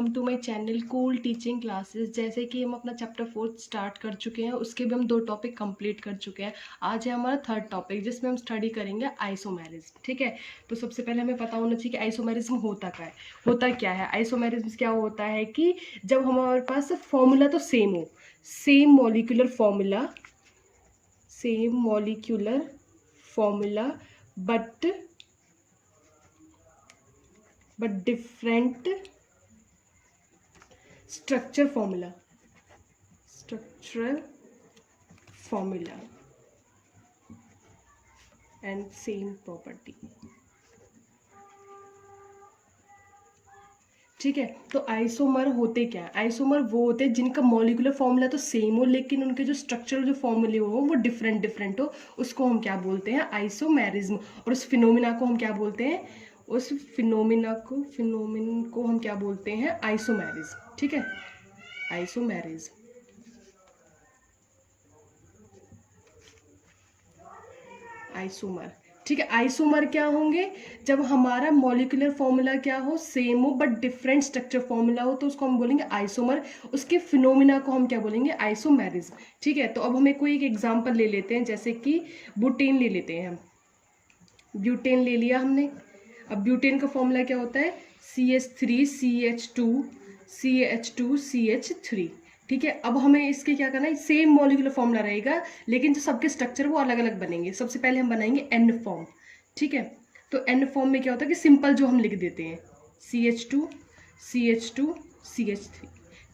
Welcome to my channel cool teaching classes. जैसे कि हम अपना चैप्टर 4 स्टार्ट कर चुके हैं, उसके भी हम 2 टॉपिक कंप्लीट कर चुके हैं। आज है हमारा 3rd टॉपिक जिसमें हम स्टडी करेंगे आइसोमेरिज्म। ठीक है, तो सबसे पहले हमें पता होना चाहिए कि आइसोमेरिज्म होता क्या है। आइसोमेरिज्म क्या होता है कि जब हमारे पास फॉर्मूला तो सेम हो, same molecular formula but different structural formula and same property। ठीक है, तो आइसोमर होते क्या है? आइसोमर वो होते हैं जिनका मॉलिक्यूलर फॉर्मूला तो सेम हो लेकिन उनके जो स्ट्रक्चरल जो फॉर्मूले हो वो डिफरेंट हो। उसको हम क्या बोलते हैं? आइसोमेरिज्म। और उस फिनोमिना को हम क्या बोलते हैं? उस फिनोमिन को हम क्या बोलते हैं? आइसोमेरिज्म। ठीक है, आइसोमेरिज्म। आइसोमर, ठीक है। आइसोमर क्या होंगे? जब हमारा मॉलिक्यूलर फॉर्मूला क्या हो, सेम हो बट डिफरेंट स्ट्रक्चर फॉर्मूला हो, तो उसको हम बोलेंगे आइसोमर। उसके फिनोमिना को हम क्या बोलेंगे? आइसोमेरिज्म। ठीक है, तो अब हमें कोई एक एग्जांपल ले लेते हैं, जैसे कि ब्यूटेन ले लेते हैं हम। ब्यूटेन ले लिया हमने। अब ब्यूटेन का फॉर्मूला क्या होता है? CH3CH2CH3। ठीक है, अब हमें इसके क्या करना है? सेम मॉलिक्यूलर फॉर्मूला रहेगा लेकिन जो सबके स्ट्रक्चर वो अलग अलग बनेंगे। सबसे पहले हम बनाएंगे एन फॉर्म। ठीक है, तो एन फॉर्म में क्या होता है कि सिंपल जो हम लिख देते हैं CH2CH2CH3।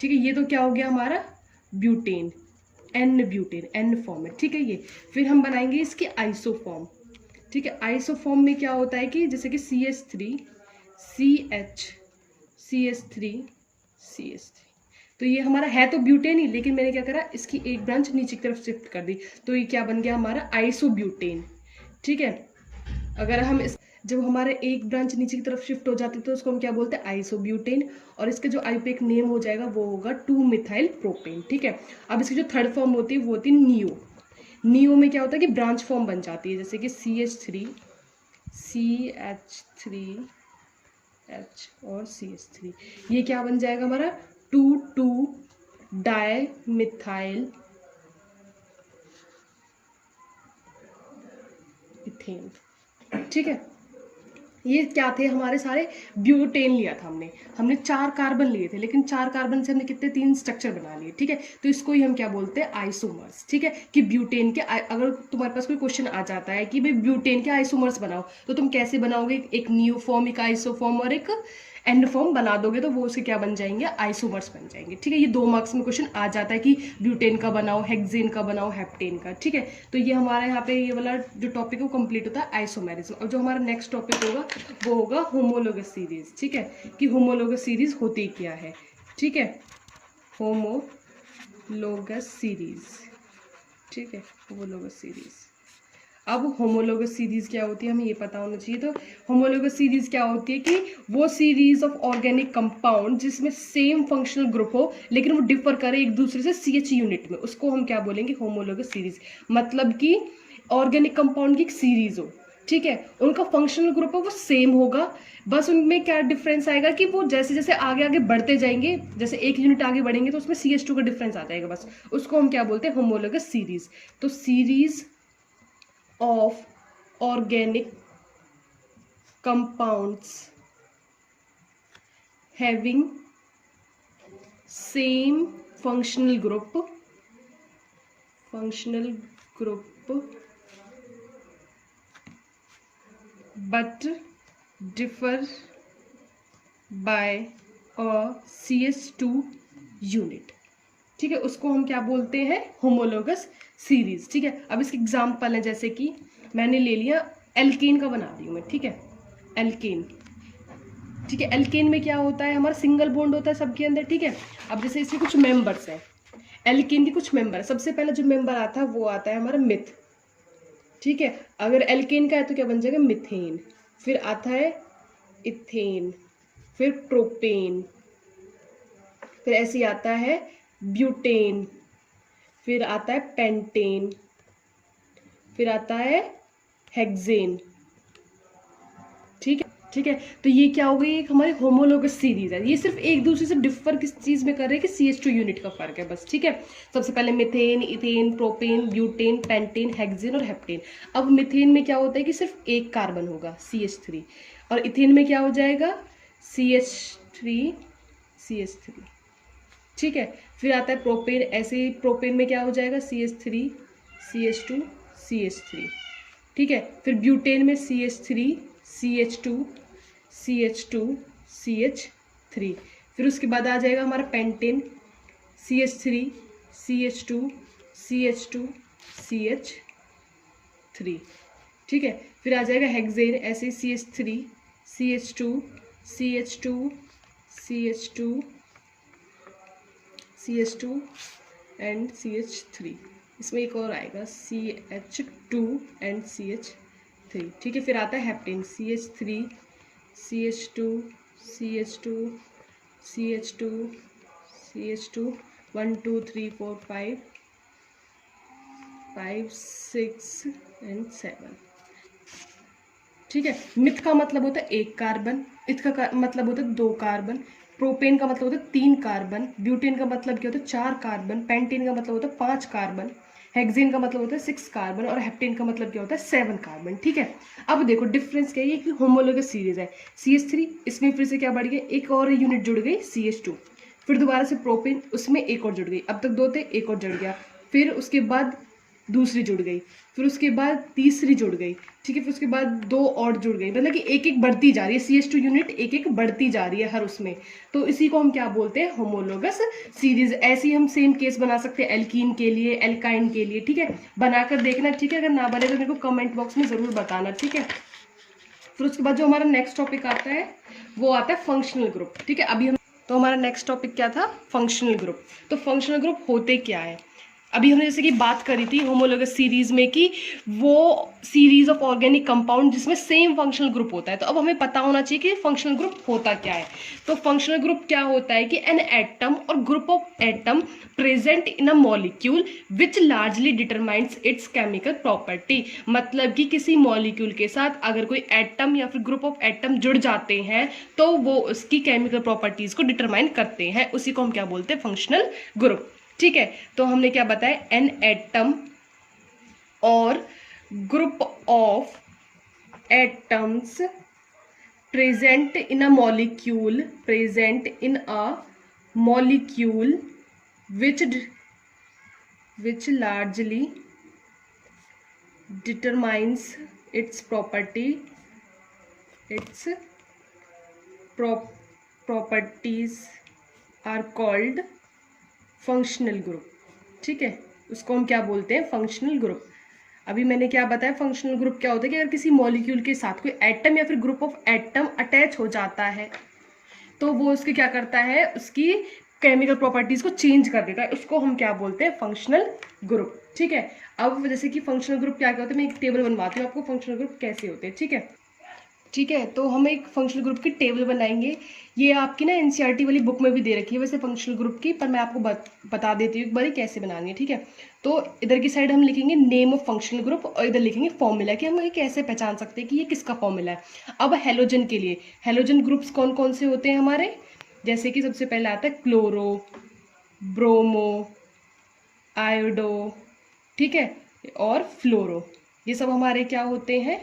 ठीक है, ये तो क्या हो गया हमारा? ब्यूटेन, ब्यूटेन एन फॉर्म है। ठीक है, ये फिर हम बनाएंगे इसकी आइसोफॉर्म। ठीक है, आइसोफॉर्म में क्या होता है कि जैसे कि CH3 तो ये हमारा है तो ब्यूटेन ही, लेकिन मैंने क्या करा, इसकी एक ब्रांच नीचे की तरफ शिफ्ट कर दी, तो ये क्या बन गया हमारा? आइसोब्यूटेन। ठीक है, अगर हम जब हमारा एक ब्रांच नीचे की तरफ शिफ्ट हो जाती है तो उसको हम क्या बोलते हैं? आइसोब्यूटेन। और इसका जो आईयूपीएक नेम हो जाएगा वो होगा 2-मिथाइल प्रोपेन। ठीक है, अब इसकी जो थर्ड फॉर्म होती है वो होती है नियो में क्या होता है कि ब्रांच फॉर्म बन जाती है, जैसे कि CH3 और CH3, ये क्या बन जाएगा हमारा? 2,2-डाई-मिथाइल इथेन। ठीक है, ये क्या थे हमारे सारे? ब्यूटेन लिया था हमने 4 कार्बन लिए थे, लेकिन 4 कार्बन से हमने कितने? 3 स्ट्रक्चर बना लिए। ठीक है, तो इसको ही हम क्या बोलते हैं? आइसोमर्स। ठीक है, कि ब्यूटेन के अगर तुम्हारे पास कोई क्वेश्चन आ जाता है कि भाई ब्यूटेन के आइसोमर्स बनाओ, तो तुम कैसे बनाओगे? एक नियो फॉर्म, एक आइसोफॉर्म और एक एंड फॉर्म बना दोगे तो वो उसके क्या बन जाएंगे? आइसोमर्स बन जाएंगे। ठीक है, ये 2 मार्क्स में क्वेश्चन आ जाता है कि ब्यूटेन का बनाओ, हेक्सेन का बनाओ, हेप्टेन का। ठीक है, तो ये हमारा यहाँ पे ये वाला जो टॉपिक है वो कंप्लीट होता है आइसोमेरिज्म। और जो हमारा नेक्स्ट टॉपिक होगा वो होगा होमोलोगस सीरीज। ठीक है, कि होमोलोगस सीरीज होती क्या है। ठीक है, होमोलोगस सीरीज। ठीक है, होमोलोगस सीरीज। अब होमोलोगस सीरीज क्या होती है हमें ये पता होना चाहिए। तो होमोलोगस सीरीज क्या होती है कि वो सीरीज ऑफ ऑर्गेनिक कंपाउंड जिसमें सेम फंक्शनल ग्रुप हो लेकिन वो डिफर करे एक दूसरे से CH यूनिट में, उसको हम क्या बोलेंगे? Homologous series. मतलब कि ऑर्गेनिक कंपाउंड की एक सीरीज हो, ठीक है, उनका फंक्शनल ग्रुप है वो सेम होगा, बस उनमें क्या डिफरेंस आएगा कि वो जैसे जैसे आगे आगे बढ़ते जाएंगे, जैसे एक यूनिट आगे बढ़ेंगे तो उसमें CH2 का डिफरेंस आ जाएगा, बस उसको हम क्या बोलते हैं? Homologous series. तो series of organic compounds having same functional group but differ by a CH2 unit। ठीक है, उसको हम क्या बोलते हैं? Homologous series. ठीक है, अब इसके एग्जाम्पल है, जैसे कि मैंने ले लिया एल्केन का बना रही हूँ मैं। ठीक है, एल्केन। ठीक है, एल्केन में क्या होता है? हमारा सिंगल बॉन्ड होता है सबके अंदर। ठीक है, अब जैसे इसमें कुछ मेंबर्स हैं, एल्केन के कुछ मेंबर है। सबसे पहला जो मेंबर आता है वो आता है हमारा मिथ। ठीक है, अगर एल्केन का है तो क्या बन जाएगा? मिथेन। फिर आता है इथेन, फिर प्रोपेन, फिर ऐसे ही आता है ब्यूटेन, फिर आता है पेंटेन, फिर आता है हेक्सेन। ठीक है, ठीक है। तो ये क्या हो गई, एक हमारी होमोलोगस सीरीज है। ये सिर्फ एक दूसरे से डिफर किस चीज़ में कर रहे हैं कि CH2 यूनिट का फर्क है बस, ठीक है। सबसे पहले methane, ethane, propane, butane, pentane, hexane और हेप्टेन। अब मिथेन में क्या होता है कि सिर्फ एक कार्बन होगा CH3, और इथेन में क्या हो जाएगा CH3, ठीक है। फिर आता है प्रोपेन, ऐसे ही प्रोपेन में क्या हो जाएगा CH3, CH2, CH3, ठीक है। फिर ब्यूटेन में CH3, CH2, CH2, CH3। फिर उसके बाद आ जाएगा हमारा pentane, CH3, CH2, CH2, CH3, ठीक है। फिर आ जाएगा हेक्सेन, ऐसे CH3, CH2, CH2, CH2, CH2 and CH3। इसमें एक और आएगा CH2 एंड CH3, ठीक है। फिर आता है heptane, CH3, CH2, CH2, CH2, CH2, 1 2 3 4 5 5 6 and 7, ठीक है। मिथ का मतलब होता है एक कार्बन, इथ का मतलब होता है 2 कार्बन, प्रोपेन का मतलब होता है 3 कार्बन, ब्यूटेन का मतलब क्या होता है 4 कार्बन, पेंटेन का मतलब होता है 5 कार्बन, हेक्सेन का मतलब होता है 6 कार्बन, और हेप्टेन का मतलब क्या होता है 7 कार्बन, ठीक है। अब देखो डिफरेंस क्या है, ये कि होमोलोगस सीरीज है। CH3, इसमें फिर से क्या बढ़ गया, एक और यूनिट जुड़ गई CH2, फिर दोबारा से प्रोपेन, उसमें एक और जुड़ गई, अब तक 2 थे, एक और जुड़ गया, फिर उसके बाद दूसरी जुड़ गई, फिर उसके बाद तीसरी जुड़ गई, ठीक है। फिर उसके बाद 2 और जुड़ गई, मतलब कि एक एक बढ़ती जा रही है, CH2 यूनिट एक एक बढ़ती जा रही है हर उसमें। तो इसी को हम क्या बोलते हैं, होमोलोगस सीरीज। ऐसे ही हम सेम केस बना सकते हैं एल्कीन के लिए, एल्काइन के लिए, ठीक है। बनाकर देखना, ठीक है। अगर ना बने तो मेरे को कमेंट बॉक्स में जरूर बताना, ठीक है। फिर उसके बाद जो हमारा नेक्स्ट टॉपिक आता है वो आता है फंक्शनल ग्रुप, ठीक है। अभी हम, तो हमारा नेक्स्ट टॉपिक क्या था, फंक्शनल ग्रुप। तो फंक्शनल ग्रुप होते क्या है, अभी हमने जैसे कि बात करी थी होमोलोगस सीरीज में कि वो सीरीज ऑफ ऑर्गेनिक कंपाउंड जिसमें सेम फंक्शनल ग्रुप होता है। तो अब हमें पता होना चाहिए कि फंक्शनल ग्रुप होता क्या है। तो फंक्शनल ग्रुप क्या होता है कि एन एटम और group of atom present in a molecule which largely determines it's chemical property. मतलब कि किसी मॉलिक्यूल के साथ अगर कोई एटम या फिर ग्रुप ऑफ एटम जुड़ जाते हैं तो वो उसकी केमिकल प्रॉपर्टीज को डिटरमाइन करते हैं, उसी को हम क्या बोलते हैं, फंक्शनल ग्रुप, ठीक है। तो हमने क्या बताया, एन एटम और group of atoms present in a molecule, present in a molecule which largely determines its property, its properties are called functional group, ठीक है। उसको हम क्या बोलते हैं, फंक्शनल ग्रुप। अभी मैंने क्या बताया, फंक्शनल ग्रुप क्या होता है कि अगर किसी मॉलिक्यूल के साथ कोई एटम या फिर ग्रुप ऑफ एटम अटैच हो जाता है तो वो उसके क्या करता है, उसकी केमिकल प्रॉपर्टीज को चेंज कर देता है, उसको हम क्या बोलते हैं, फंक्शनल ग्रुप, ठीक है। अब जैसे कि फंक्शनल ग्रुप क्या होता है, मैं एक टेबल बनवाती हूँ आपको फंक्शनल ग्रुप कैसे होते हैं, ठीक है। ठीक है, तो हम एक फंक्शनल ग्रुप की टेबल बनाएंगे। ये आपकी ना एनसीईआरटी वाली बुक में भी दे रखी है वैसे फंक्शनल ग्रुप की, पर मैं आपको बता देती हूँ एक बार कैसे बनानी है, ठीक है। तो इधर की साइड हम लिखेंगे नेम ऑफ फंक्शनल ग्रुप और इधर लिखेंगे फॉर्मूला, कि हम ये कैसे पहचान सकते हैं कि ये किसका फॉर्मूला है। अब हेलोजन के लिए, हेलोजन ग्रुप्स कौन कौन से होते हैं हमारे, जैसे कि सबसे पहले आता है क्लोरो, ब्रोमो, आयोडो, ठीक है, और फ्लोरो। ये सब हमारे क्या होते हैं,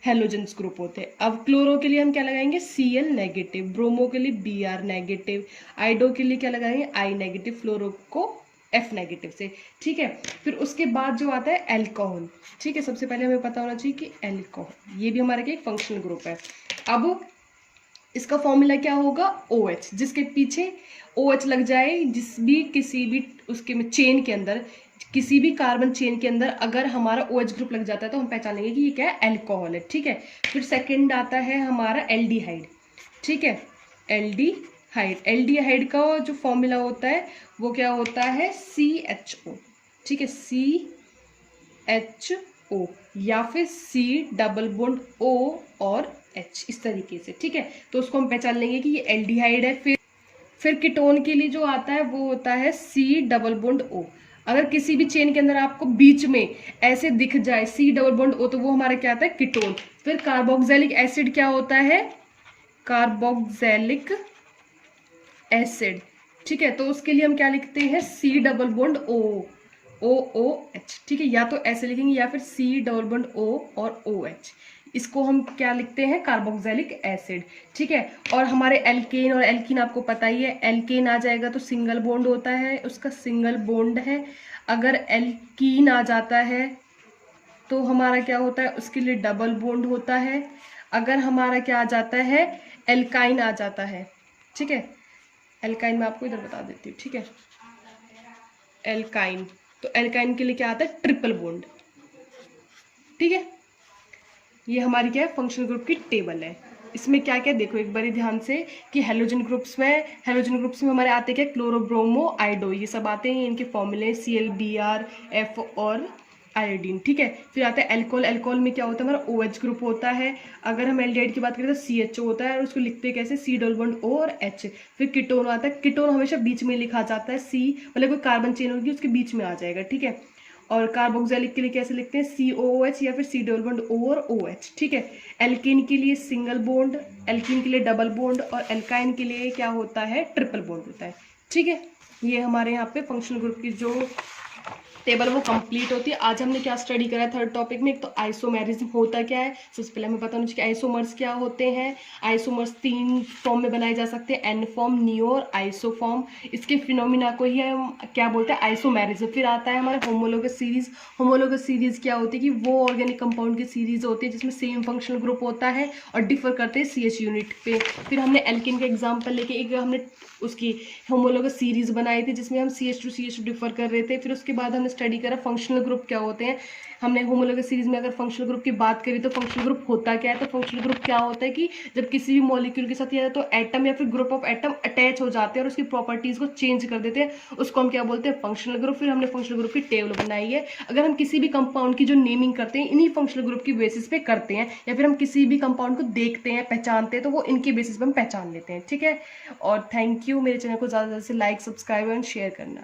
हेलोजेंस ग्रुप होते हैं। अब क्लोरो के लिए हम क्या लगाएंगे, Cl नेगेटिव, ब्रोमो के लिए Br नेगेटिव, आइडो के लिए क्या लगाएंगे, I नेगेटिव, फ्लोरो को F नेगेटिव से, ठीक है। फिर उसके बाद जो आता है एल्कोहल, ठीक है। सबसे पहले हमें पता होना चाहिए कि एल्कोहल ये भी हमारे एक फंक्शनल ग्रुप है। अब इसका फॉर्मूला क्या होगा, OH, जिसके पीछे OH लग जाए, किसी भी उसके में चेन के अंदर, किसी भी कार्बन चेन के अंदर अगर हमारा OH ग्रुप लग जाता है तो हम पहचानेंगे कि ये क्या है, एल्कोहल है, ठीक है। फिर सेकंड आता है हमारा एल्डिहाइड, ठीक है, एल्डिहाइड का जो फॉर्मूला होता है वो क्या होता है, CHO, ठीक है, CHO या फिर C डबल बॉन्ड O और H, इस तरीके से, ठीक है। तो उसको हम पहचान लेंगे कि ये एल्डिहाइड है। फिर कीटोन के लिए जो आता है वो होता है C डबल बॉन्ड O। अगर किसी भी चेन के अंदर आपको बीच में ऐसे दिख जाए C डबल बॉन्ड O तो वो हमारा क्या आता है, कीटोन। फिर कार्बोक्सिलिक एसिड क्या होता है, कार्बोक्सिलिक एसिड। ठीक है, तो उसके लिए हम क्या लिखते हैं, C डबल बॉन्ड OOH। ठीक है, या तो ऐसे लिखेंगे या फिर C डबल बॉन्ड O और OH। इसको हम क्या लिखते हैं, कार्बोक्सिलिक एसिड। ठीक है, और हमारे एल्केन और एल्कीन आपको पता ही है, एल्केन आ जाएगा तो सिंगल बॉन्ड होता है, उसका सिंगल बॉन्ड है। अगर एल्कीन आ जाता है तो हमारा क्या होता है, उसके लिए डबल बॉन्ड होता है। अगर हमारा क्या आ जाता है, एल्काइन आ जाता है। ठीक है, एल्काइन मैं आपको इधर बता देती हूँ। ठीक है, एल्काइन, तो एल्काइन के लिए क्या आता है, ट्रिपल बॉन्ड। ठीक है, ये हमारी क्या है, फंक्शनल ग्रुप की टेबल है। इसमें क्या क्या देखो एक बारी ध्यान से कि हेलोजन ग्रुप्स में हमारे आते क्या, क्लोरो ब्रोमो आइडो, ये सब आते हैं। इनके फॉर्मूले ClBr, F और आयोडीन। ठीक है, फिर आता है एल्कोहल। एल्कोहल में क्या होता है, हमारा OH ग्रुप होता है। अगर हम एल्डिहाइड की बात करें तो CHO होता है, और उसको लिखते हैं कैसे, C डबल बॉन्ड O और H। फिर कीटोन आता है, कीटोन हमेशा बीच में लिखा जाता है, C मतलब कोई कार्बन चेन होगी उसके बीच में आ जाएगा। ठीक है, और कार्बोक्सिलिक के लिए कैसे लिखते हैं, COOH या फिर C डबल बॉन्ड O और OH। ठीक है, एल्कीन के लिए सिंगल बॉन्ड, एल्कीन के लिए डबल बॉन्ड, और एल्काइन के लिए क्या होता है, ट्रिपल बॉन्ड होता है। ठीक है, ये हमारे यहाँ पे फंक्शनल ग्रुप की जो टेबल वो कंप्लीट होती है। आज हमने क्या स्टडी करा थर्ड टॉपिक में, एक तो आइसोमेरिज्म होता क्या है, सबसे पहले हमें पता होना चाहिए आइसोमर्स क्या होते हैं। आइसोमर्स 3 फॉर्म में बनाए जा सकते हैं, एन फॉर्म, नियो और आइसोफॉर्म। इसके फिनोमिना को ही हम क्या बोलते हैं, आइसोमेरिज्म। फिर आता है हमारा होमोलोगस सीरीज। होमोलोगस सीरीज क्या होती है कि वो ऑर्गेनिक कंपाउंड की सीरीज होती है जिसमें सेम फंक्शनल ग्रुप होता है और डिफर करते हैं CH यूनिट पे। फिर हमने एल्किन का एग्जाम्पल लेके एक हमने उसकी होमोलोगस सीरीज बनाई थी जिसमें हम CH2 डिफर कर रहे थे। फिर उसके बाद हमने स्टडी करा फंक्शनल ग्रुप क्या होते हैं। हमने होमोलोगस सीरीज में अगर फंक्शनल ग्रुप की बात करी तो फंक्शनल ग्रुप होता क्या है, तो फंक्शनल ग्रुप क्या होता है कि जब किसी भी मॉलिक्यूल के साथ या तो एटम या फिर ग्रुप ऑफ एटम अटैच हो जाते हैं और उसकी प्रॉपर्टीज को चेंज कर देते हैं, उसको हम क्या बोलते हैं, फंक्शनल ग्रुप। फिर हमने फंक्शनल ग्रुप की टेबल बनाई है। अगर हम किसी भी कंपाउंड की जो नेमिंग करते हैं इन्हीं फंक्शनल ग्रुप की बेसिस पे करते हैं, या फिर हम किसी भी कंपाउंड को देखते हैं पहचानते हैं तो वो इनके बेसिस पे हम पहचान लेते हैं। ठीक है, और थैंक यू। मेरे चैनल को ज़्यादा से लाइक, सब्सक्राइब एंड शेयर करना।